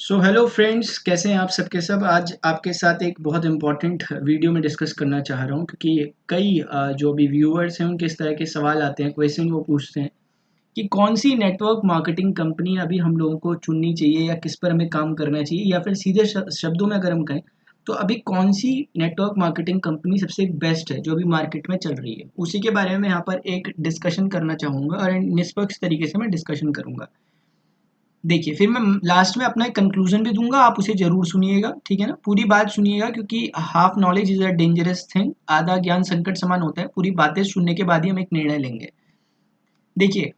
So hello friends, कैसे हैं आप सबके सब। आज आपके साथ एक बहुत इम्पॉर्टेंट वीडियो में डिस्कस करना चाह रहा हूं क्योंकि कई जो भी व्यूअर्स हैं उनके इस तरह के सवाल आते हैं, क्वेश्चन वो पूछते हैं कि कौन सी नेटवर्क मार्केटिंग कंपनी अभी हम लोगों को चुननी चाहिए या किस पर हमें काम करना चाहिए, या फिर सीधे शब्दों में अगर हम कहें तो अभी कौन सी नेटवर्क मार्केटिंग कंपनी सबसे बेस्ट है जो अभी मार्केट में चल रही है। उसी के बारे में यहाँ पर एक डिस्कशन करना चाहूँगा और निष्पक्ष तरीके से मैं डिस्कशन करूँगा। देखिए, फिर मैं लास्ट में अपना एक कंक्लूजन भी दूंगा, आप उसे जरूर सुनिएगा, ठीक है ना। पूरी बात सुनिएगा क्योंकि half knowledge is a dangerous thing, आधा ज्ञान संकट समान होता है। पूरी बातें सुनने के बाद ही हम एक निर्णय लेंगे। देखिए,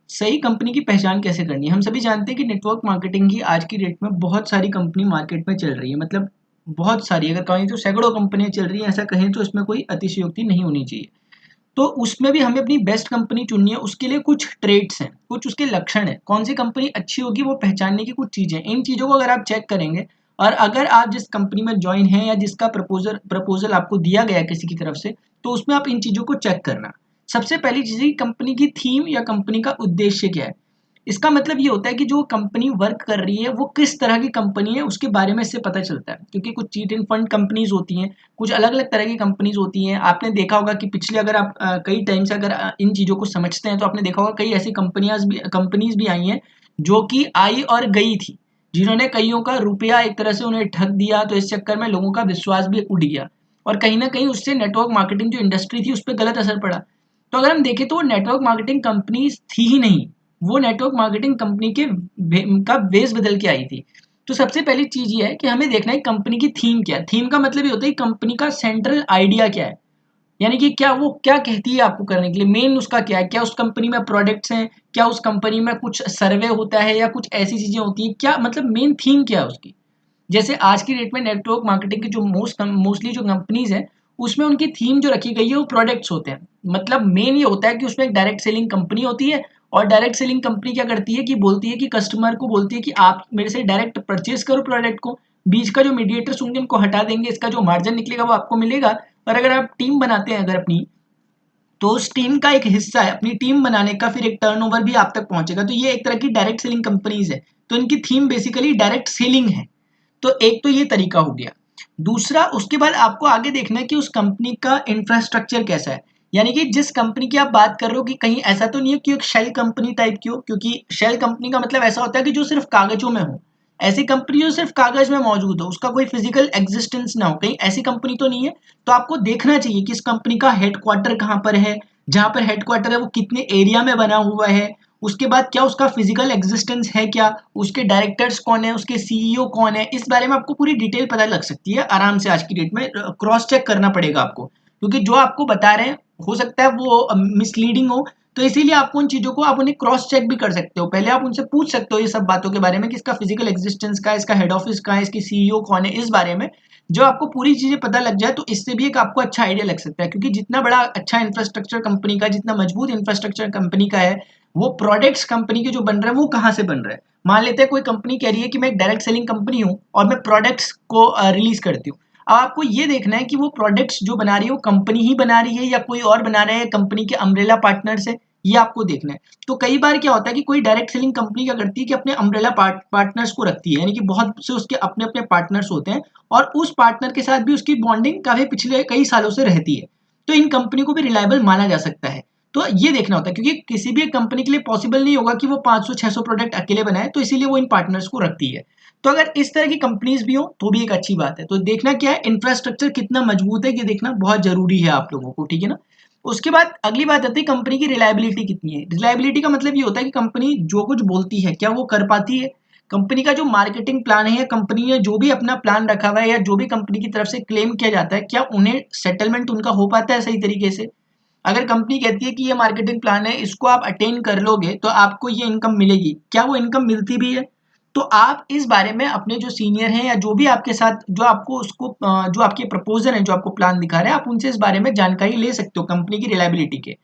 सही कंपनी की पहचान कैसे करनी है। हम सभी जानते हैं कि नेटवर्क मार्केटिंग की आज की डेट में बहुत सारी कंपनी मार्केट में चल रही है, मतलब बहुत सारी, अगर कहें तो सैकड़ों कंपनियां चल रही हैं। ऐसा कहें तो इसमें कोई अतिशयोक्ति नहीं होनी चाहिए। तो उसमें भी हमें अपनी बेस्ट कंपनी चुननी है। उसके लिए कुछ ट्रेड्स हैं, कुछ उसके लक्षण हैं, कौन सी कंपनी अच्छी होगी वो पहचानने की कुछ चीज़ें। इन चीज़ों को अगर आप चेक करेंगे और अगर आप जिस कंपनी में ज्वाइन हैं या जिसका प्रपोजल आपको दिया गया है किसी की तरफ से, तो उसमें आप इन चीज़ों को चेक करना। सबसे पहली चीज़ है कि कंपनी की थीम या कंपनी का उद्देश्य क्या है। इसका मतलब ये होता है कि जो कंपनी वर्क कर रही है वो किस तरह की कंपनी है, उसके बारे में इससे पता चलता है। क्योंकि कुछ चीट एंड फंड कंपनीज होती हैं, कुछ अलग अलग तरह की कंपनीज होती हैं। आपने देखा होगा कि पिछले, अगर आप कई टाइम से अगर इन चीज़ों को समझते हैं तो आपने देखा होगा कई ऐसी कंपनीज भी आई हैं जो कि आई और गई थी, जिन्होंने कईयों का रुपया एक तरह से उन्हें ठग दिया, तो इस चक्कर में लोगों का विश्वास भी उठ गया और कहीं ना कहीं उससे नेटवर्क मार्केटिंग जो इंडस्ट्री थी उस पर गलत असर पड़ा। तो अगर हम देखें तो वो नेटवर्क मार्केटिंग कंपनी थी ही नहीं, वो नेटवर्क मार्केटिंग कंपनी का बेस बदल के आई थी। तो सबसे पहली चीज ये है कि हमें देखना है कंपनी की थीम क्या है। थीम का मतलब ये होता है कि कंपनी का सेंट्रल आइडिया क्या है, यानी कि क्या वो क्या कहती है आपको करने के लिए, मेन उसका क्या है। क्या उस कंपनी में प्रोडक्ट्स हैं, क्या उस कंपनी में कुछ सर्वे होता है या कुछ ऐसी चीजें होती हैं, क्या मतलब मेन थीम क्या है उसकी। जैसे आज की डेट में नेटवर्क मार्केटिंग की जो मोस्टली जो कंपनीज है उसमें उनकी थीम जो रखी गई है वो प्रोडक्ट्स होते हैं। मतलब मेन ये होता है कि उसमें एक डायरेक्ट सेलिंग कंपनी होती है और डायरेक्ट सेलिंग कंपनी क्या करती है कि बोलती है कि कस्टमर को बोलती है कि आप मेरे से डायरेक्ट परचेज करो प्रोडक्ट को। बीच का जो मीडिएटर्स होंगे उनको हटा देंगे, इसका जो मार्जिन निकलेगा वो आपको मिलेगा। और अगर आप टीम बनाते हैं अगर अपनी, तो उस टीम का एक हिस्सा है, अपनी टीम बनाने का फिर एक टर्नओवर भी आप तक पहुंचेगा। तो ये एक तरह की डायरेक्ट सेलिंग कंपनीज है। तो इनकी थीम बेसिकली डायरेक्ट सेलिंग है। तो एक तो ये तरीका हो गया। दूसरा, उसके बाद आपको आगे देखना है कि उस कंपनी का इंफ्रास्ट्रक्चर कैसा है। यानी कि जिस कंपनी की आप बात कर रहे हो कि कहीं ऐसा तो नहीं है कि एक शेल कंपनी टाइप की हो, क्योंकि शेल कंपनी का मतलब ऐसा होता है कि जो सिर्फ कागजों में हो। ऐसी कंपनी जो सिर्फ कागज में मौजूद हो, उसका कोई फिजिकल एग्जिस्टेंस ना हो, कहीं ऐसी कंपनी तो नहीं है। तो आपको देखना चाहिए कि इस कंपनी का हेडक्वार्टर कहाँ पर है, जहां पर हेडक्वार्टर है वो कितने एरिया में बना हुआ है। उसके बाद क्या उसका फिजिकल एग्जिस्टेंस है, क्या उसके डायरेक्टर्स कौन है, उसके सीईओ कौन है। इस बारे में आपको पूरी डिटेल पता लग सकती है आराम से। आज की डेट में क्रॉस चेक करना पड़ेगा आपको, क्योंकि जो आपको बता रहे हैं हो सकता है वो मिसलीडिंग हो। तो इसीलिए आपको उन चीजों को आप उन्हें क्रॉस चेक भी कर सकते हो। पहले आप उनसे पूछ सकते हो ये सब बातों के बारे में कि इसका फिजिकल एग्जिस्टेंस का है, इसका हेड ऑफिस कहाँ है, इसकी सीईओ कौन है। इस बारे में जो आपको पूरी चीजें पता लग जाए तो इससे भी एक आपको अच्छा आइडिया लग सकता है। क्योंकि जितना बड़ा अच्छा इंफ्रास्ट्रक्चर कंपनी का, जितना मजबूत इंफ्रास्ट्रक्चर कंपनी का है, वो प्रोडक्ट्स कंपनी के जो बन रहे हैं वो कहाँ से बन रहे हैं। मान लेते हैं कोई कंपनी कह रही है कि मैं एक डायरेक्ट सेलिंग कंपनी हूँ और मैं प्रोडक्ट्स को रिलीज करती हूँ। अब आपको ये देखना है कि वो प्रोडक्ट्स जो बना रही है वो कंपनी ही बना रही है या कोई और बना रहे हैं, कंपनी के अम्ब्रेला पार्टनर्स है, ये आपको देखना है। तो कई बार क्या होता है कि कोई डायरेक्ट सेलिंग कंपनी क्या करती है कि अपने अम्ब्रेला पार्टनर्स को रखती है, यानी कि बहुत से उसके अपने अपने पार्टनर्स होते हैं और उस पार्टनर के साथ भी उसकी बॉन्डिंग काफी पिछले कई सालों से रहती है। तो इन कंपनी को भी रिलायबल माना जा सकता है। तो ये देखना होता है, क्योंकि किसी भी एक कंपनी के लिए पॉसिबल नहीं होगा कि वो 500-600 प्रोडक्ट अकेले बनाए, तो इसीलिए वो इन पार्टनर्स को रखती है। तो अगर इस तरह की कंपनीज भी हो तो भी एक अच्छी बात है। तो देखना क्या है, इंफ्रास्ट्रक्चर कितना मजबूत है ये देखना बहुत जरूरी है आप लोगों को, ठीक है ना। उसके बाद अगली बात आती है कंपनी की रिलायबिलिटी कितनी है। रिलायबिलिटी का मतलब ये होता है कि कंपनी जो कुछ बोलती है क्या वो कर पाती है। कंपनी का जो मार्केटिंग प्लान है या कंपनी ने जो भी अपना प्लान रखा हुआ है या जो भी कंपनी की तरफ से क्लेम किया जाता है, क्या उन्हें सेटलमेंट उनका हो पाता है सही तरीके से। अगर कंपनी कहती है कि ये मार्केटिंग प्लान है, इसको आप अटेन कर लोगे तो आपको ये इनकम मिलेगी, क्या वो इनकम मिलती भी है। तो आप इस बारे में अपने जो सीनियर हैं या जो भी आपके साथ जो आपको उसको जो आपके प्रपोजल हैं, जो आपको प्लान दिखा रहे हैं, आप उनसे इस बारे में जानकारी ले सकते हो कंपनी की रिलायबिलिटी के।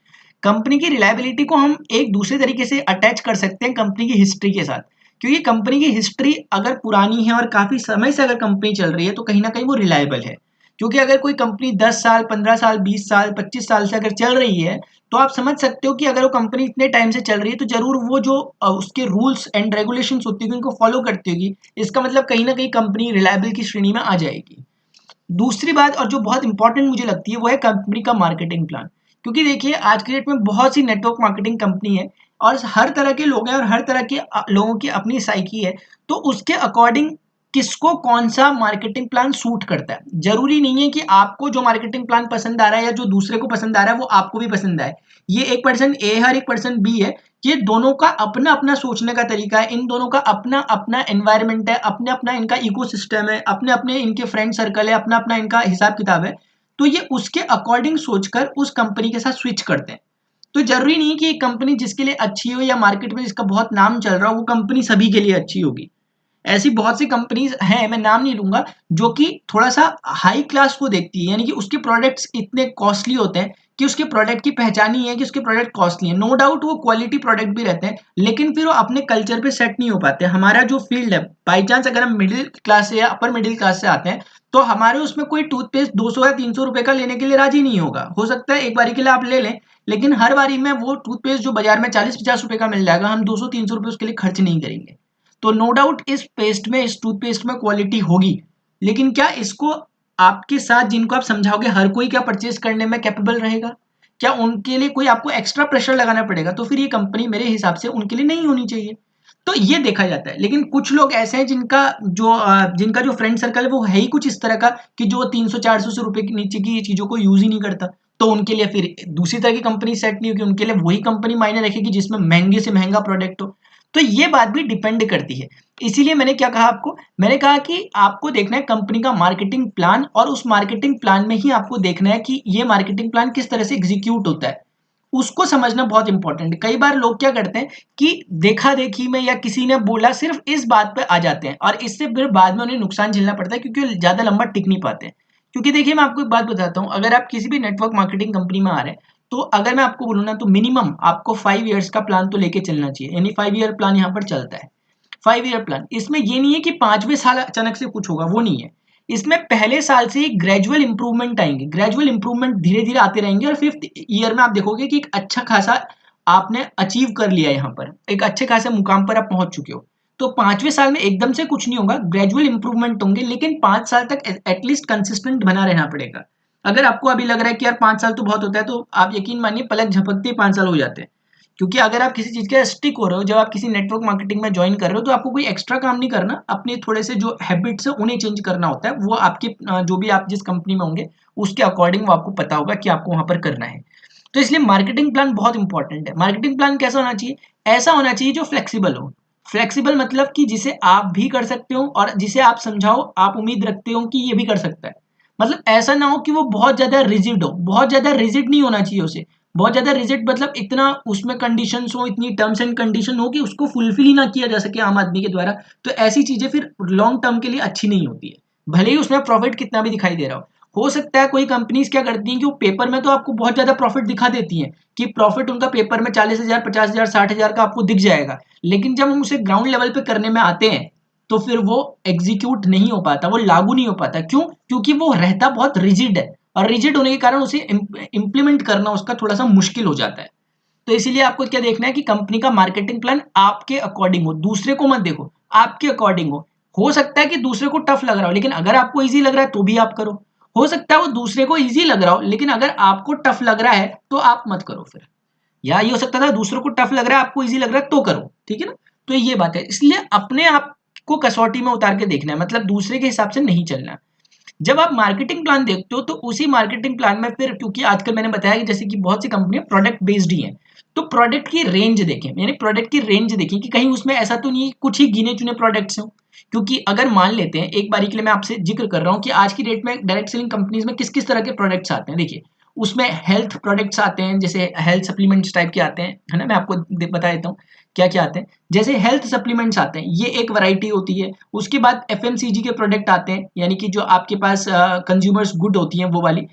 कंपनी की रिलायबिलिटी को हम एक दूसरे तरीके से अटैच कर सकते हैं कंपनी की हिस्ट्री के साथ। क्योंकि कंपनी की हिस्ट्री अगर पुरानी है और काफी समय से अगर कंपनी चल रही है तो कहीं ना कहीं वो रिलायबल है। क्योंकि अगर कोई कंपनी 10 साल 15 साल 20 साल 25 साल से अगर चल रही है तो आप समझ सकते हो कि अगर वो कंपनी इतने टाइम से चल रही है तो जरूर वो जो उसके रूल्स एंड रेगुलेशंस होती होगी उनको फॉलो करती होगी। इसका मतलब कहीं ना कहीं कंपनी रिलायबल की श्रेणी में आ जाएगी। दूसरी बात और जो बहुत इंपॉर्टेंट मुझे लगती है वो है कंपनी का मार्केटिंग प्लान। क्योंकि देखिए आज के डेट में बहुत सी नेटवर्क मार्केटिंग कंपनी है और हर तरह के लोग हैं और हर तरह के लोगों की अपनी साइकी है। तो उसके अकॉर्डिंग किसको कौन सा मार्केटिंग प्लान सूट करता है। जरूरी नहीं है कि आपको जो मार्केटिंग प्लान पसंद आ रहा है या जो दूसरे को पसंद आ रहा है वो आपको भी पसंद आए। ये एक पर्सन ए है और एक पर्सन बी है। ये दोनों का अपना अपना सोचने का तरीका है, इन दोनों का अपना अपना एनवायरनमेंट है, अपने अपना इनका इकोसिस्टम है, अपने अपने इनके फ्रेंड सर्कल है, अपना अपना इनका हिसाब किताब है। तो ये उसके अकॉर्डिंग सोचकर उस कंपनी के साथ स्विच करते हैं। तो जरूरी नहीं कि एक कंपनी जिसके लिए अच्छी हो या मार्केट में जिसका बहुत नाम चल रहा हो वो कंपनी सभी के लिए अच्छी होगी। ऐसी बहुत सी कंपनीज हैं, मैं नाम नहीं लूंगा, जो कि थोड़ा सा हाई क्लास को देखती है, यानी कि उसके प्रोडक्ट्स इतने कॉस्टली होते हैं कि उसके प्रोडक्ट की पहचान ही है कि उसके प्रोडक्ट कॉस्टली है। नो डाउट वो क्वालिटी प्रोडक्ट भी रहते हैं, लेकिन फिर वो अपने कल्चर पे सेट नहीं हो पाते। हमारा जो फील्ड है, बाई चांस अगर हम मिडिल क्लास से या अपर मिडिल क्लास से आते हैं तो हमारे उसमें कोई टूथपेस्ट 200 या 300 रुपए का लेने के लिए राजी नहीं होगा। हो सकता है एक बारी के लिए आप ले लें, लेकिन हर बारी में वो टूथपेस्ट जो बाजार में 40-50 रुपए का मिल जाएगा हम 200-300 रुपए उसके लिए खर्च नहीं करेंगे। तो नो डाउट इस पेस्ट में, इस टूथपेस्ट में क्वालिटी होगी, लेकिन क्या इसको आपके साथ जिनको आप समझाओगे हर कोई क्या परचेज करने में कैपेबल रहेगा? क्या उनके लिए कोई आपको एक्स्ट्रा प्रेशर लगाना पड़ेगा? तो फिर ये कंपनी मेरे हिसाब से उनके लिए नहीं होनी चाहिए। तो ये देखा जाता है। लेकिन कुछ लोग ऐसे हैं जिनका जो फ्रेंड सर्कल है वो है ही कुछ इस तरह का कि जो 300-400 रुपए के नीचे की चीजों को यूज ही नहीं करता। तो उनके लिए फिर दूसरी तरह की कंपनी सेट नहीं होगी, उनके लिए वही कंपनी मायने रखेगी जिसमें महंगे से महंगा प्रोडक्ट हो। तो ये बात भी डिपेंड करती है। इसीलिए मैंने क्या कहा आपको, मैंने कहा कि आपको देखना है कंपनी का मार्केटिंग प्लान, और उस मार्केटिंग प्लान में ही आपको देखना है कि ये मार्केटिंग प्लान किस तरह से एग्जीक्यूट होता है। उसको समझना बहुत इंपॉर्टेंट है। कई बार लोग क्या करते हैं कि देखा देखी में या किसी ने बोला सिर्फ इस बात पे आ जाते हैं और इससे फिर बाद में उन्हें नुकसान झेलना पड़ता है क्योंकि ज्यादा लंबा टिक नहीं पाते हैं। क्योंकि देखिए मैं आपको एक बात बताता हूँ, अगर आप किसी भी नेटवर्क मार्केटिंग कंपनी में आ रहे हैं तो अगर मैं आपको बोलूँ ना तो मिनिमम आपको 5 ईयर्स का प्लान तो लेके चलना चाहिए। यानी 5 ईयर प्लान यहाँ पर चलता है। 5 ईयर प्लान, इसमें ये नहीं है कि 5वें साल अचानक से कुछ होगा, वो नहीं है। इसमें पहले साल से ग्रेजुअल इंप्रूवमेंट आएंगे, ग्रेजुअल इंप्रूवमेंट धीरे धीरे आते रहेंगे और 5th ईयर में आप देखोगे कि एक अच्छा खासा आपने अचीव कर लिया, यहाँ पर एक अच्छे खासे मुकाम पर आप पहुंच चुके हो। तो 5वें साल में एकदम से कुछ नहीं होगा, ग्रेजुअल इंप्रूवमेंट होंगे, लेकिन 5 साल तक एटलीस्ट कंसिस्टेंट बना रहना पड़ेगा। अगर आपको अभी लग रहा है कि यार 5 साल तो बहुत होता है, तो आप यकीन मानिए पलक झपकते ही 5 साल हो जाते हैं। क्योंकि अगर आप किसी चीज के स्टिक हो रहे हो, जब आप किसी नेटवर्क मार्केटिंग में ज्वाइन कर रहे हो तो आपको कोई एक्स्ट्रा काम नहीं करना, अपने थोड़े से जो हैबिट्स है उन्हें चेंज करना होता है। वो आपके जो भी आप जिस कंपनी में होंगे उसके अकॉर्डिंग वो आपको पता होगा कि आपको वहां पर करना है। तो इसलिए मार्केटिंग प्लान बहुत इंपॉर्टेंट है। मार्केटिंग प्लान कैसा होना चाहिए? ऐसा होना चाहिए जो फ्लेक्सिबल हो। फ्लेक्सिबल मतलब कि जिसे आप भी कर सकते हो और जिसे आप समझाओ, आप उम्मीद रखते हो कि ये भी कर सकता है। मतलब ऐसा ना हो कि वो बहुत ज्यादा रिजिड हो, बहुत ज्यादा रिजिड नहीं होना चाहिए उसे। बहुत ज्यादा रिजिड मतलब इतना उसमें कंडीशंस हो, इतनी टर्म्स एंड कंडीशन हो कि उसको फुलफिल ही ना किया जा सके आम आदमी के द्वारा। तो ऐसी चीजें फिर लॉन्ग टर्म के लिए अच्छी नहीं होती है, भले ही उसमें प्रॉफिट कितना भी दिखाई दे रहा हो सकता है कोई कंपनीज क्या करती हैं कि वो पेपर में तो आपको बहुत ज्यादा प्रॉफिट दिखा देती हैं कि प्रॉफिट उनका पेपर में 40,000, 50,000, 60,000 का आपको दिख जाएगा, लेकिन जब हम उसे ग्राउंड लेवल पे करने में आते हैं तो फिर वो एग्जीक्यूट नहीं हो पाता, वो लागू नहीं हो पाता। क्यों? क्योंकि वो रहता बहुत रिजिड है और रिजिड होने के कारण उसे इम्प्लीमेंट करना उसका थोड़ा सा मुश्किल हो जाता है। तो इसीलिए आपको क्या देखना है कि कंपनी का मार्केटिंग प्लान आपके अकॉर्डिंग हो, दूसरे को मत देखो, आपके अकॉर्डिंग हो सकता है कि दूसरे को टफ लग रहा हो, लेकिन अगर आपको इजी लग रहा है तो भी आप करो। हो सकता है वो दूसरे को इजी लग रहा हो, लेकिन अगर आपको टफ लग रहा है तो आप मत करो फिर। या ये हो सकता था दूसरों को टफ लग रहा है, आपको इजी लग रहा है तो करो, ठीक है ना। तो ये बात है, इसलिए अपने आप को कसौटी में उतार के देखना है, मतलब दूसरे के हिसाब से नहीं चलना। जब आप मार्केटिंग प्लान देखते हो तो उसी मार्केटिंग प्लान में फिर, क्योंकि आजकल मैंने बताया कि जैसे कि बहुत सी कंपनियां प्रोडक्ट बेस्ड ही हैं, तो प्रोडक्ट की रेंज देखें, यानी प्रोडक्ट की रेंज देखें कि कहीं उसमें ऐसा तो नहीं कुछ ही गिने चुने प्रोडक्ट्स हो। क्योंकि अगर मान लेते हैं, एक बारी के लिए मैं आपसे जिक्र कर रहा हूँ कि आज की डेट में डायरेक्ट सेलिंग कंपनीज में किस किस तरह के प्रोडक्ट्स आते हैं। देखिए उसमें हेल्थ प्रोडक्ट्स आते हैं, जैसे हेल्थ सप्लीमेंट्स टाइप के आते हैं, है ना। मैं आपको बता देता हूँ क्या क्या आते हैं। जैसे हेल्थ सप्लीमेंट्स आते हैं, ये एक वैरायटी होती है। उसके बाद एफएमसीजी के प्रोडक्ट आते हैं, यानी कि जो आपके पास कंज्यूमर्स गुड होती हैं वो वाली।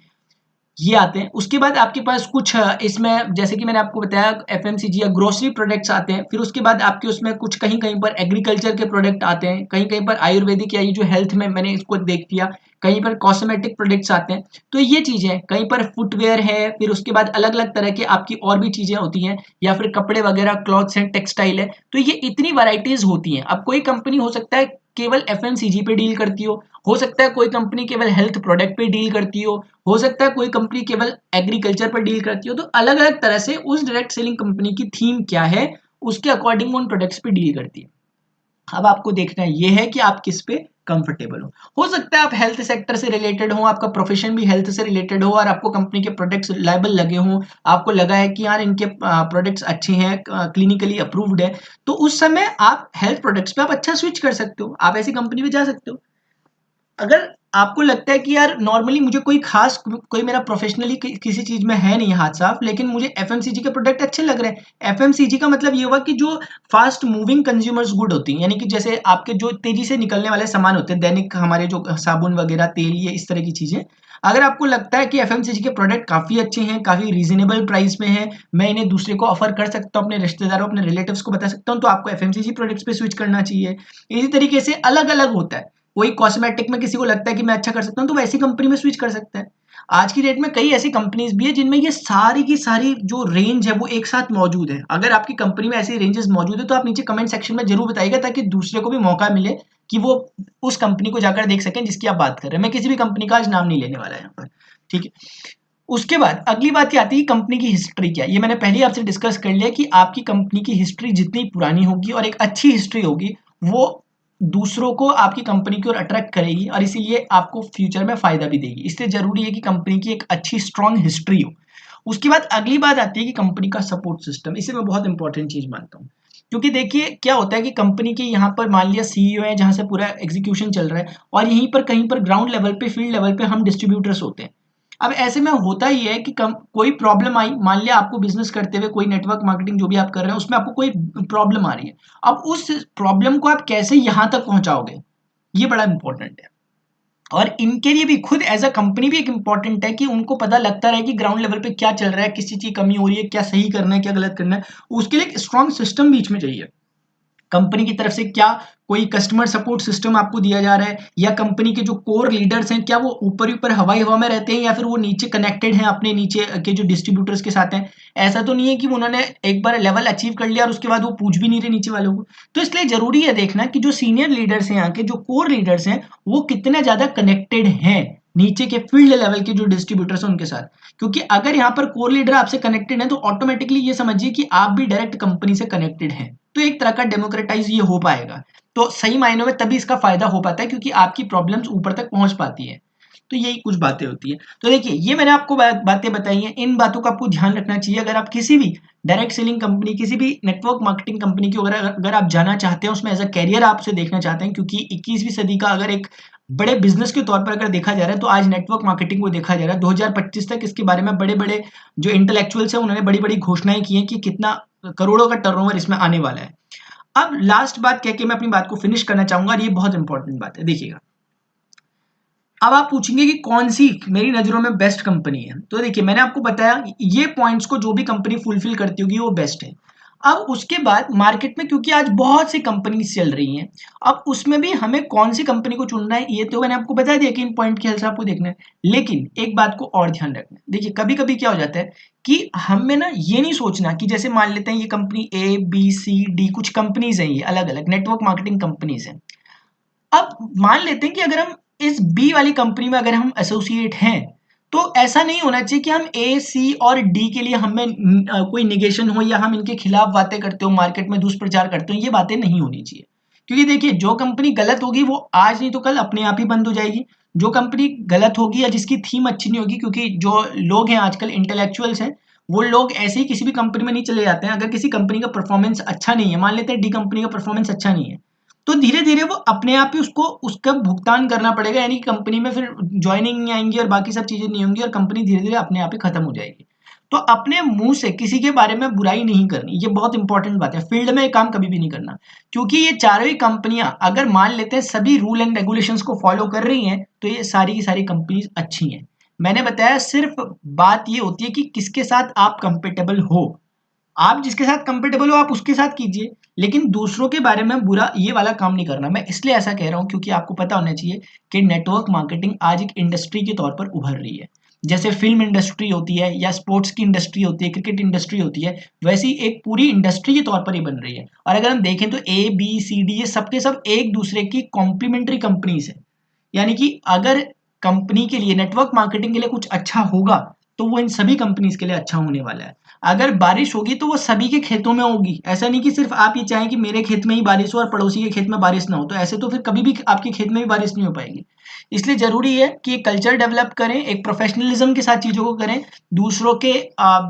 ये आते हैं। उसके बाद आपके पास कुछ इसमें जैसे कि मैंने आपको बताया एफएमसीजी या ग्रोसरी प्रोडक्ट्स आते हैं। फिर उसके बाद आपके उसमें कुछ कहीं कहीं पर एग्रीकल्चर के प्रोडक्ट आते हैं, कहीं कहीं पर आयुर्वेदिक या ये जो हेल्थ में मैंने इसको देख लिया, कहीं पर कॉस्मेटिक प्रोडक्ट्स आते हैं। तो ये चीजें कहीं पर फुटवेयर है, फिर उसके बाद अलग अलग तरह के आपकी और भी चीजें होती हैं, या फिर कपड़े वगैरह क्लॉथ्स एंड टेक्सटाइल है। तो ये इतनी वैरायटीज होती हैं। अब कोई कंपनी हो सकता है केवल एफएमसीजी पे डील करती हो सकता है कोई कंपनी केवल हेल्थ प्रोडक्ट पे डील करती हो सकता है कोई कंपनी केवल एग्रीकल्चर पर डील करती हो। तो अलग अलग तरह से उस डायरेक्ट सेलिंग कंपनी की थीम क्या है, उसके अकॉर्डिंग उन प्रोडक्ट्स पे डील करती है। अब आपको देखना ये है कि आप किस पे कंफर्टेबल हो सकता है आप हेल्थ सेक्टर से रिलेटेड हो, आपका प्रोफेशन भी हेल्थ से रिलेटेड हो, और आपको कंपनी के प्रोडक्ट्स रिलायबल लगे हो, आपको लगा है कि यार इनके प्रोडक्ट्स अच्छे हैं, क्लिनिकली अप्रूव्ड है, तो उस समय आप हेल्थ प्रोडक्ट्स पे आप अच्छा स्विच कर सकते हो, आप ऐसी कंपनी में जा सकते हो। अगर आपको लगता है कि यार नॉर्मली मुझे कोई मेरा प्रोफेशनली किसी चीज में है नहीं हाथ साफ, लेकिन मुझे एफएमसीजी के प्रोडक्ट अच्छे लग रहे हैं। एफएमसीजी का मतलब ये हुआ कि जो फास्ट मूविंग कंज्यूमर्स गुड होती हैं, यानी कि जैसे आपके जो तेजी से निकलने वाले सामान होते हैं, दैनिक हमारे जो साबुन वगैरह, तेल, ये इस तरह की चीजें, अगर आपको लगता है कि एफएमसीजी के प्रोडक्ट काफी अच्छे हैं, काफी रीजनेबल प्राइस में है, मैं इन्हें दूसरे को ऑफर कर सकता हूँ, अपने रिश्तेदारों, अपने रिलेटिव्स को बता सकता हूँ, तो आपको एफएमसीजी प्रोडक्ट्स पे स्विच करना चाहिए। इसी तरीके से अलग अलग होता है। कोई कॉस्मेटिक में किसी को लगता है कि मैं अच्छा कर सकता हूँ, तो वैसी कंपनी में स्विच कर सकता है। आज की डेट में कई ऐसी कंपनीज भी है जिनमें ये सारी की सारी जो रेंज है वो एक साथ मौजूद है। अगर आपकी कंपनी में ऐसी रेंजेस मौजूद है तो आप नीचे कमेंट सेक्शन में जरूर बताइएगा, ताकि दूसरे को भी मौका मिले कि वो उस कंपनी को जाकर देख सकें जिसकी आप बात कर रहे हैं। मैं किसी भी कंपनी का आज नाम नहीं लेने वाला यहाँ पर, ठीक है। उसके बाद अगली बात ये आती है कंपनी की हिस्ट्री क्या है। ये मैंने पहले आपसे डिस्कस कर लिया कि आपकी कंपनी की हिस्ट्री जितनी पुरानी होगी और एक अच्छी हिस्ट्री होगी, वो दूसरों को आपकी कंपनी की ओर अट्रैक्ट करेगी, और इसीलिए आपको फ्यूचर में फायदा भी देगी। इसलिए जरूरी है कि कंपनी की एक अच्छी स्ट्रॉन्ग हिस्ट्री हो। उसके बाद अगली बात आती है कि कंपनी का सपोर्ट सिस्टम। इसे मैं बहुत इंपॉर्टेंट चीज मानता हूँ, क्योंकि देखिए क्या होता है कि कंपनी के यहाँ पर मान लिया सीईओ है जहां से पूरा एग्जीक्यूशन चल रहा है, और यहीं पर कहीं पर ग्राउंड लेवल पे, फील्ड लेवल पे हम डिस्ट्रीब्यूटर्स होते हैं। अब ऐसे में होता ही है कि कोई प्रॉब्लम आई, मान लिया आपको बिजनेस करते हुए कोई नेटवर्क मार्केटिंग जो भी आप कर रहे हैं उसमें आपको कोई प्रॉब्लम आ रही है। अब उस प्रॉब्लम को आप कैसे यहां तक पहुंचाओगे, ये बड़ा इंपॉर्टेंट है। और इनके लिए भी खुद एज अ कंपनी भी एक इंपॉर्टेंट है कि उनको पता लगता रहे कि ग्राउंड लेवल पे क्या चल रहा है, किस चीज की कमी हो रही है, क्या सही करना है, क्या गलत करना है। उसके लिए एक स्ट्रॉन्ग सिस्टम बीच में चाहिए। कंपनी की तरफ से क्या कोई कस्टमर सपोर्ट सिस्टम आपको दिया जा रहा है, या कंपनी के जो कोर लीडर्स हैं क्या वो ऊपर ऊपर हवाई हवा में रहते हैं, या फिर वो नीचे कनेक्टेड हैं अपने नीचे के जो डिस्ट्रीब्यूटर्स के साथ हैं। ऐसा तो नहीं है कि उन्होंने एक बार लेवल अचीव कर लिया और उसके बाद वो पूछ भी नहीं रहे नीचे वालों को। तो इसलिए जरूरी है देखना कि जो सीनियर लीडर्स हैं, यहाँ के जो कोर लीडर्स हैं, वो कितना ज्यादा कनेक्टेड हैं नीचे के फील्ड लेवल के जो डिस्ट्रीब्यूटर्स हैं उनके साथ। क्योंकि अगर यहाँ पर कोर लीडर आपसे कनेक्टेड है तो ऑटोमेटिकली ये समझिए कि आप भी डायरेक्ट कंपनी से कनेक्टेड हैं, तो एक तरह का डेमोक्रेटाइज ये हो पाएगा। तो सही मायनों में तभी इसका फायदा हो पाता है, क्योंकि आपकी प्रॉब्लम्स ऊपर तक पहुंच पाती है। तो यही कुछ बातें होती है। तो देखिए ये मैंने आपको बातें बताई हैं, इन बातों का आपको ध्यान रखना चाहिए। अगर आप किसी भी डायरेक्ट सेलिंग कंपनी, किसी भी नेटवर्क मार्केटिंग कंपनी की अगर आप जाना चाहते हैं, उसमें एज अ कैरियर आप उसे देखना चाहते हैं, क्योंकि 21वीं सदी का अगर एक बड़े बिजनेस के तौर पर अगर देखा जा रहा है तो आज नेटवर्क मार्केटिंग को देखा जा रहा है। 2025 तक इसके बारे में बड़े बड़े जो इंटेलेक्चुअल्स हैं उन्होंने बड़ी बड़ी घोषणाएं की हैं कि कितना करोड़ों का टर्नओवर इसमें आने वाला है। अब लास्ट बात कह के मैं अपनी बात को फिनिश करना चाहूंगा, और ये बहुत इंपॉर्टेंट बात है, देखिएगा। अब आप पूछेंगे कि कौन सी मेरी नजरों में बेस्ट कंपनी है। तो देखिए मैंने आपको बताया ये पॉइंट्स को जो भी कंपनी फुलफिल करती होगी वो बेस्ट है। अब उसके बाद मार्केट में क्योंकि आज बहुत सी कंपनी चल रही हैं, अब उसमें भी हमें कौन सी कंपनी को चुनना है ये तो मैंने आपको बता दिया कि इन पॉइंट के हिसाब आपको देखना है। लेकिन एक बात को और ध्यान रखना है, देखिए कभी कभी क्या हो जाता है कि हमें ना ये नहीं सोचना कि जैसे मान लेते हैं ये company A B C D कुछ कंपनीज हैं, ये अलग अलग नेटवर्क मार्केटिंग कंपनीज हैं। अब मान लेते हैं कि अगर हम इस बी वाली कंपनी में अगर हम एसोसिएट हैं, तो ऐसा नहीं होना चाहिए कि हम ए सी और डी के लिए हमें कोई निगेशन हो, या हम इनके खिलाफ बातें करते हो, मार्केट में दुष्प्रचार करते हो। ये बातें नहीं होनी चाहिए, क्योंकि देखिए जो कंपनी गलत होगी वो आज नहीं तो कल अपने आप ही बंद हो जाएगी। जो कंपनी गलत होगी या जिसकी थीम अच्छी नहीं होगी, क्योंकि जो लोग हैं आजकल इंटेलेक्चुअल्स हैं, वो लोग ऐसे ही किसी भी कंपनी में नहीं चले जाते हैं। अगर किसी कंपनी का परफॉर्मेंस अच्छा नहीं है, मान लेते हैं डी कंपनी का परफॉर्मेंस अच्छा नहीं है, तो धीरे धीरे वो अपने आप ही उसको उसका भुगतान करना पड़ेगा, यानी कंपनी में फिर ज्वाइनिंग नहीं आएंगी और बाकी सब चीजें नहीं होंगी, और कंपनी धीरे धीरे अपने आप ही खत्म हो जाएगी। तो अपने मुंह से किसी के बारे में बुराई नहीं करनी, ये बहुत इंपॉर्टेंट बात है। फील्ड में ये काम कभी भी नहीं करना, क्योंकि ये चारों ही कंपनियां अगर मान लेते हैं सभी रूल एंड रेगुलेशंस को फॉलो कर रही हैं, तो ये सारी की सारी कंपनीज अच्छी हैं। मैंने बताया सिर्फ बात ये होती है कि किसके साथ आप कंफर्टेबल हो। आप जिसके साथ कंफर्टेबल हो आप उसके साथ कीजिए, लेकिन दूसरों के बारे में बुरा ये वाला काम नहीं करना। मैं इसलिए ऐसा कह रहा हूँ क्योंकि आपको पता होना चाहिए कि नेटवर्क मार्केटिंग आज एक इंडस्ट्री के तौर पर उभर रही है। जैसे फिल्म इंडस्ट्री होती है या स्पोर्ट्स की इंडस्ट्री होती है, क्रिकेट इंडस्ट्री होती है, वैसी एक पूरी इंडस्ट्री के तौर पर ही बन रही है। और अगर हम देखें तो ए बी सी डी ये सबके सब एक दूसरे की कॉम्प्लीमेंट्री कंपनीज है। यानी कि अगर कंपनी के लिए नेटवर्क मार्केटिंग के लिए कुछ अच्छा होगा तो वो इन सभी कंपनीज के लिए अच्छा होने वाला है। अगर बारिश होगी तो वो सभी के खेतों में होगी। ऐसा नहीं कि सिर्फ आप ये चाहें कि मेरे खेत में ही बारिश हो और पड़ोसी के खेत में बारिश ना हो, तो ऐसे तो फिर कभी भी आपके खेत में भी बारिश नहीं हो पाएगी। इसलिए जरूरी है कि एक कल्चर डेवलप करें, एक प्रोफेशनलिज्म के साथ चीजों को करें, दूसरों के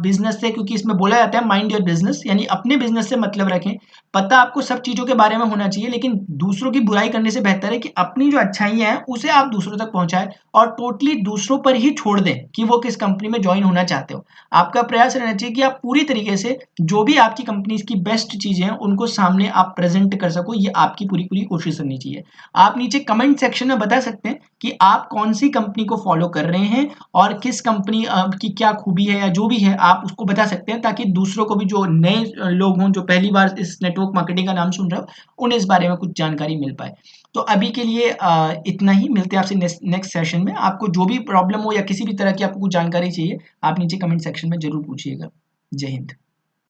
बिजनेस से, क्योंकि इसमें बोला जाता है माइंड योर बिजनेस, यानी अपने बिजनेस से मतलब रखें। पता आपको सब चीजों के बारे में होना चाहिए, लेकिन दूसरों की बुराई करने से बेहतर है कि अपनी जो अच्छाइयां हैं उसे आप दूसरों तक पहुंचाएं और टोटली दूसरों पर ही छोड़ दें कि वो किस कंपनी में ज्वाइन होना चाहते हो। आपका प्रयास रहना चाहिए कि आप पूरी तरीके से जो भी आपकी कंपनी की बेस्ट चीजें हैं उनको सामने आप प्रेजेंट कर सको। ये आपकी पूरी पूरी कोशिश करनी चाहिए। आप नीचे कमेंट सेक्शन में बता सकते हैं कि आप कौन सी कंपनी को फॉलो कर रहे हैं और किस कंपनी की क्या खूबी है या जो भी है आप उसको बता सकते हैं, ताकि दूसरों को भी, जो नए लोग हों जो पहली बार इस नेटवर्क मार्केटिंग का नाम सुन रहे हो, उन्हें इस बारे में कुछ जानकारी मिल पाए। तो अभी के लिए इतना ही। मिलते हैं आपसे नेक्स्ट सेशन में। आपको जो भी प्रॉब्लम हो या किसी भी तरह की आपको कुछ जानकारी चाहिए आप नीचे कमेंट सेक्शन में जरूर पूछिएगा। जय हिंद।